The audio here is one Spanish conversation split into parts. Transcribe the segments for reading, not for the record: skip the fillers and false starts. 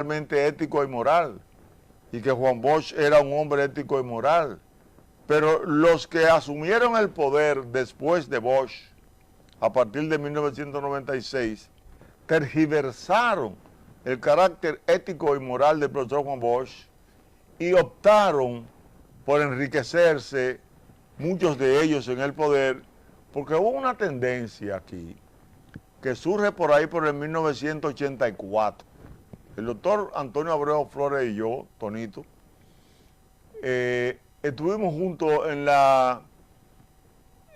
realmente ético y moral, y que Juan Bosch era un hombre ético y moral. Pero los que asumieron el poder después de Bosch, a partir de 1996, tergiversaron el carácter ético y moral del profesor Juan Bosch y optaron por enriquecerse, muchos de ellos en el poder, porque hubo una tendencia aquí que surge por ahí por el 1984. El doctor Antonio Abreu Flores y yo, Tonito, estuvimos juntos en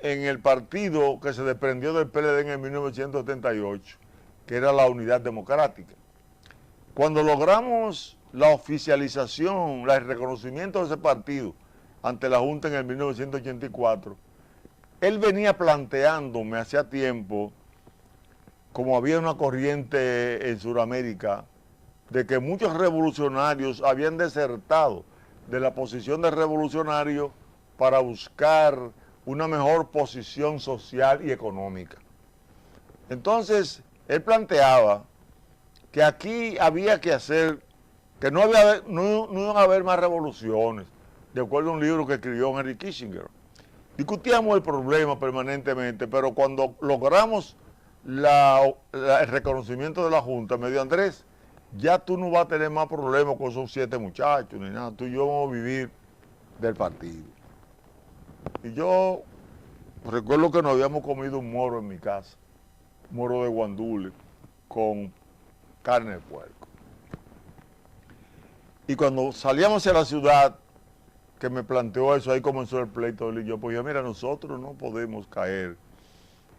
el partido que se desprendió del PLD en el 1978, que era la Unidad Democrática. Cuando logramos la oficialización, el reconocimiento de ese partido ante la Junta en el 1984, él venía planteándome hacía tiempo, como había una corriente en Sudamérica, de que muchos revolucionarios habían desertado de la posición de revolucionario para buscar una mejor posición social y económica. Entonces, él planteaba que aquí había que hacer, que no iban a haber más revoluciones, de acuerdo a un libro que escribió Henry Kissinger. Discutíamos el problema permanentemente, pero cuando logramos el reconocimiento de la Junta, me dijo: Andrés, ya tú no vas a tener más problemas con esos 7 muchachos, ni nada, tú y yo vamos a vivir del partido. Y yo recuerdo que nos habíamos comido un moro en mi casa, un moro de guandule, con carne de puerco. Y cuando salíamos hacia la ciudad, que me planteó eso, ahí comenzó el pleito. Y yo, pues mira, nosotros no podemos caer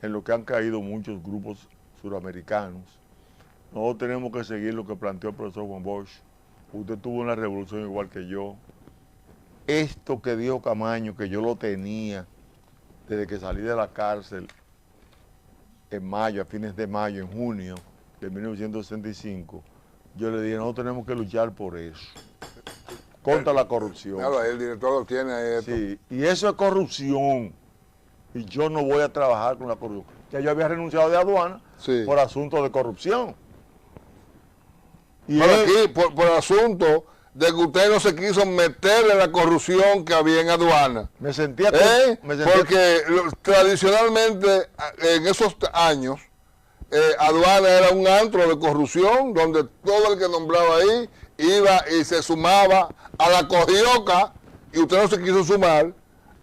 en lo que han caído muchos grupos suramericanos. Nosotros tenemos que seguir lo que planteó el profesor Juan Bosch. Usted tuvo una revolución igual que yo. Esto que dijo Camaño, que yo lo tenía desde que salí de la cárcel en mayo, a fines de mayo, en junio de 1965, yo le dije: no tenemos que luchar por eso, contra la corrupción. Claro, el director lo tiene ahí. Sí, y eso es corrupción, y yo no voy a trabajar con la corrupción. Ya yo había renunciado de aduana, sí, por asunto de corrupción. Y aquí, por asunto de que usted no se quiso meter en la corrupción que había en aduana. Me sentía... Porque tradicionalmente, en esos años, aduana era un antro de corrupción, donde todo el que nombraba ahí iba y se sumaba a la cogioca, y usted no se quiso sumar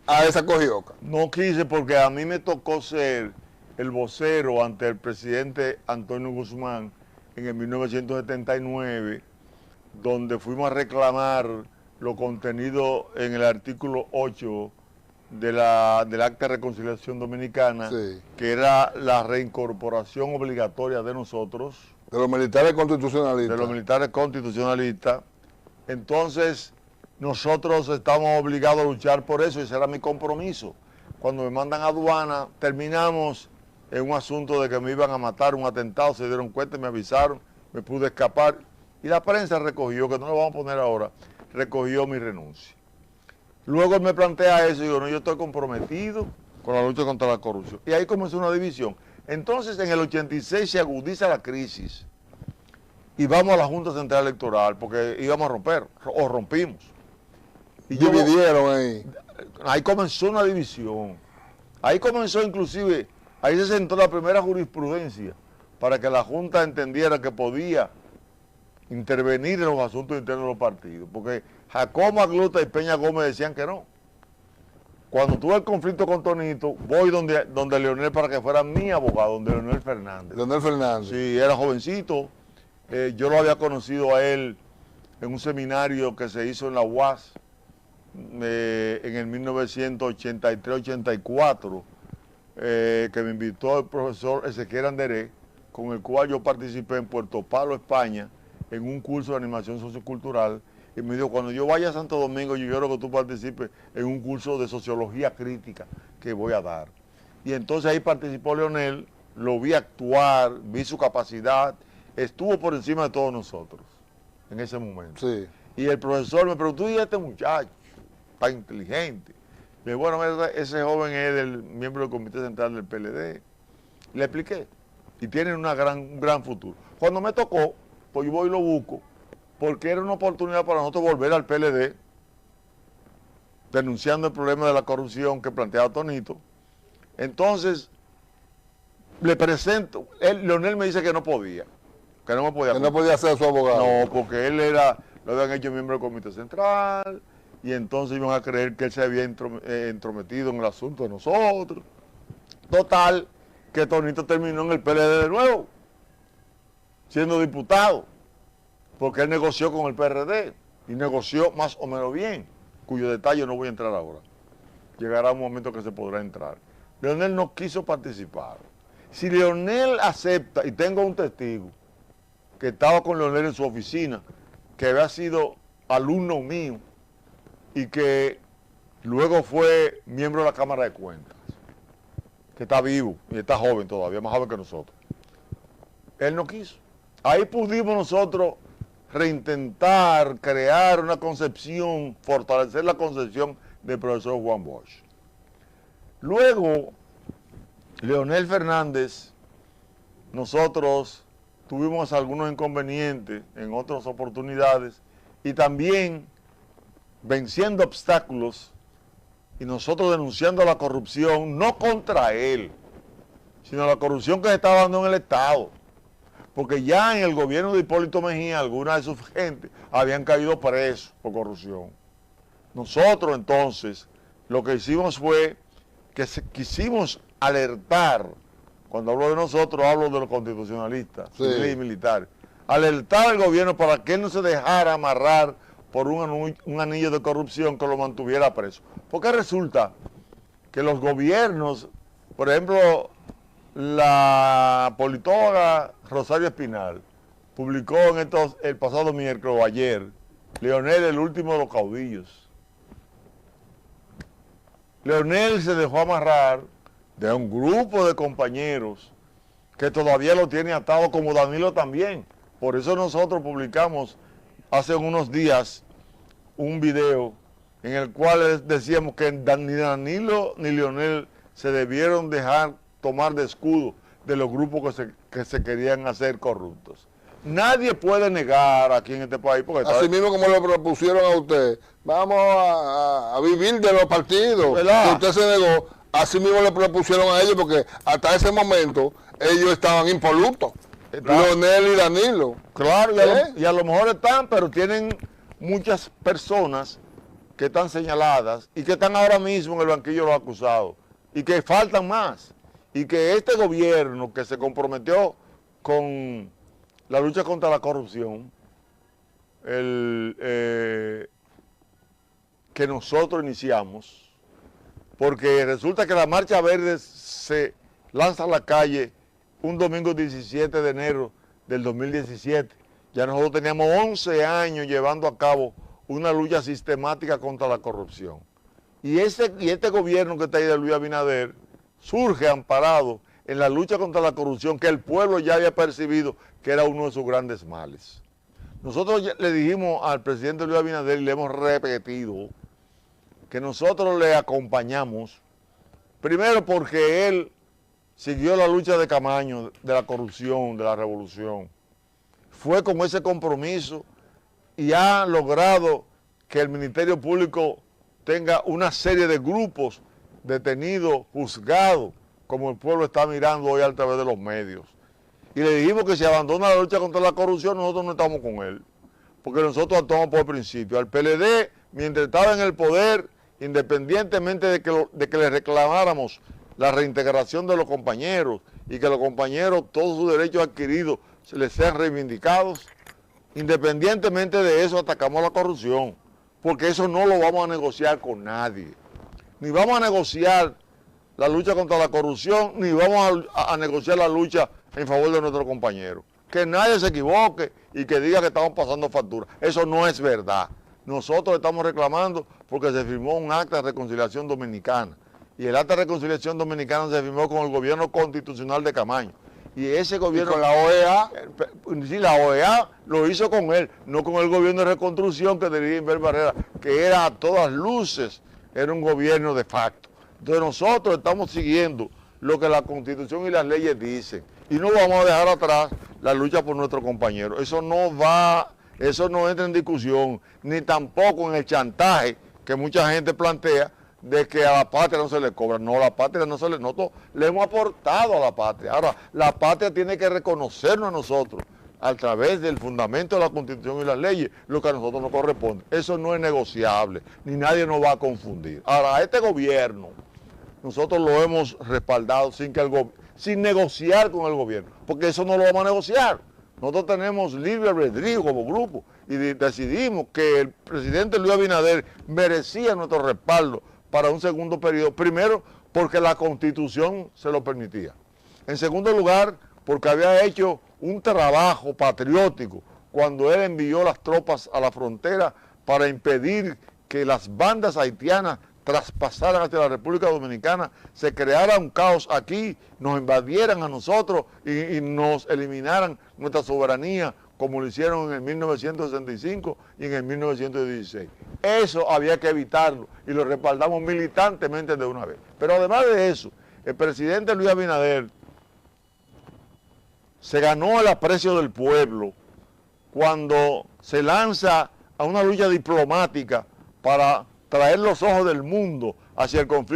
a esa cogioca. No quise, porque a mí me tocó ser el vocero ante el presidente Antonio Guzmán en el 1979, donde fuimos a reclamar lo contenido en el artículo 8 del Acta de Reconciliación Dominicana, sí, que era la reincorporación obligatoria de nosotros. De los militares constitucionalistas. De los militares constitucionalistas. Entonces, nosotros estamos obligados a luchar por eso, y ese era mi compromiso. Cuando me mandan a aduana, terminamos en un asunto de que me iban a matar, un atentado, se dieron cuenta y me avisaron, me pude escapar. Y la prensa recogió, que no lo vamos a poner ahora, recogió mi renuncia. Luego él me plantea eso y digo: no, yo estoy comprometido con la lucha contra la corrupción. Y ahí comenzó una división. Entonces, en el 86 se agudiza la crisis y vamos a la Junta Central Electoral, porque íbamos a romper, o rompimos. Y dividieron ahí. Ahí comenzó una división. Ahí comenzó inclusive, ahí se sentó la primera jurisprudencia para que la Junta entendiera que podía intervenir en los asuntos internos de los partidos, porque Jacobo Magluta y Peña Gómez decían que no. Cuando tuve el conflicto con Tonito, voy donde Leonel para que fuera mi abogado, donde Leonel Fernández. Leonel Fernández. Sí, era jovencito. Yo lo había conocido a él en un seminario que se hizo en la UAS en el 1983-84, que me invitó el profesor Ezequiel Anderé, con el cual yo participé en Puerto Palo, España, en un curso de animación sociocultural, y me dijo: cuando yo vaya a Santo Domingo, yo quiero que tú participes en un curso de sociología crítica que voy a dar. Y entonces ahí participó Leonel, lo vi actuar, vi su capacidad, estuvo por encima de todos nosotros en ese momento. Sí. Y el profesor me preguntó: ¿y este muchacho tan inteligente? Le dije: bueno, ese joven es el miembro del Comité Central del PLD. Le expliqué. Y tiene un gran futuro. Cuando me tocó, pues yo voy y lo busco porque era una oportunidad para nosotros volver al PLD, denunciando el problema de la corrupción que planteaba Tonito. Entonces, le presento, Leonel me dice que no podía, que no me podía. Que no podía ser su abogado. No, porque él lo habían hecho miembro del Comité Central, y entonces iban a creer que él se había entrometido en el asunto de nosotros. Total, que Tonito terminó en el PLD de nuevo, siendo diputado, porque él negoció con el PRD, y negoció más o menos bien, cuyo detalle no voy a entrar ahora. Llegará un momento que se podrá entrar. Leonel no quiso participar. Si Leonel acepta, y tengo un testigo, que estaba con Leonel en su oficina, que había sido alumno mío, y que luego fue miembro de la Cámara de Cuentas, que está vivo, y está joven todavía, más joven que nosotros. Él no quiso. Ahí pudimos nosotros reintentar, crear una concepción, fortalecer la concepción del profesor Juan Bosch. Luego, Leonel Fernández, nosotros tuvimos algunos inconvenientes en otras oportunidades y también venciendo obstáculos y nosotros denunciando la corrupción, no contra él, sino la corrupción que se estaba dando en el Estado. Porque ya en el gobierno de Hipólito Mejía, algunas de sus gentes habían caído presos por corrupción. Nosotros entonces, lo que hicimos fue que quisimos alertar, cuando hablo de nosotros, hablo de los constitucionalistas, civiles y militares, alertar al gobierno para que él no se dejara amarrar por un anillo de corrupción que lo mantuviera preso. Porque resulta que los gobiernos, por ejemplo, la politóloga Rosario Espinal publicó el pasado miércoles o ayer, Leonel, el último de los caudillos. Leonel se dejó amarrar de un grupo de compañeros que todavía lo tiene atado, como Danilo también. Por eso nosotros publicamos hace unos días un video en el cual decíamos que ni Danilo ni Leonel se debieron dejar tomar de escudo de los grupos que se querían hacer corruptos. Nadie puede negar aquí en este país, porque así mismo como le propusieron a usted, vamos a vivir de los partidos, ¿verdad? Que usted se negó, así mismo le propusieron a ellos, porque hasta ese momento ellos estaban impolutos, Leonel y Danilo. Claro, y a lo mejor están, pero tienen muchas personas que están señaladas y que están ahora mismo en el banquillo de los acusados, y que faltan más, y que este gobierno que se comprometió con la lucha contra la corrupción, que nosotros iniciamos, porque resulta que la Marcha Verde se lanza a la calle un domingo 17 de enero del 2017. Ya nosotros teníamos 11 años llevando a cabo una lucha sistemática contra la corrupción. Y este gobierno que está ahí de Luis Abinader surge amparado en la lucha contra la corrupción que el pueblo ya había percibido que era uno de sus grandes males. Nosotros le dijimos al presidente Luis Abinader y le hemos repetido que nosotros le acompañamos, primero porque él siguió la lucha de Camaño, de la corrupción, de la revolución. Fue con ese compromiso y ha logrado que el Ministerio Público tenga una serie de grupos detenidos, juzgados, como el pueblo está mirando hoy a través de los medios. Y le dijimos que si abandona la lucha contra la corrupción, nosotros no estamos con él, porque nosotros actuamos por principio. Al PLD, mientras estaba en el poder, independientemente de que le reclamáramos la reintegración de los compañeros y que los compañeros, todos sus derechos adquiridos, se les sean reivindicados, independientemente de eso, atacamos la corrupción, porque eso no lo vamos a negociar con nadie. Ni vamos a negociar la lucha contra la corrupción, ni vamos a negociar la lucha en favor de nuestros compañeros. Que nadie se equivoque y que diga que estamos pasando factura. Eso no es verdad. Nosotros estamos reclamando porque se firmó un acta de reconciliación dominicana. Y el acta de reconciliación dominicana se firmó con el gobierno constitucional de Camaño. Y ese gobierno... ¿Y con la OEA? Sí, la OEA lo hizo con él, no con el gobierno de reconstrucción que dirige Inver Barrera, que era a todas luces, era un gobierno de facto. Entonces nosotros estamos siguiendo lo que la Constitución y las leyes dicen y no vamos a dejar atrás la lucha por nuestros compañeros. Eso no va Eso no entra en discusión, ni tampoco en el chantaje que mucha gente plantea de que a la patria no se le cobra. No, la patria no se le... Nosotros le hemos aportado a la patria. Ahora, la patria tiene que reconocernos a nosotros a través del fundamento de la Constitución y las leyes, lo que a nosotros nos corresponde. Eso no es negociable, ni nadie nos va a confundir. Ahora, a este gobierno, nosotros lo hemos respaldado sin negociar con el gobierno, porque eso no lo vamos a negociar. Nosotros tenemos libre albedrío como grupo y decidimos que el presidente Luis Abinader merecía nuestro respaldo para un segundo periodo. Primero, porque la Constitución se lo permitía. En segundo lugar, porque había hecho un trabajo patriótico cuando él envió las tropas a la frontera para impedir que las bandas haitianas traspasaran hacia la República Dominicana, se creara un caos aquí, nos invadieran a nosotros y nos eliminaran nuestra soberanía, como lo hicieron en el 1965 y en el 1916. Eso había que evitarlo y lo respaldamos militantemente de una vez. Pero además de eso, el presidente Luis Abinader se ganó el aprecio del pueblo cuando se lanza a una lucha diplomática para traer los ojos del mundo hacia el conflicto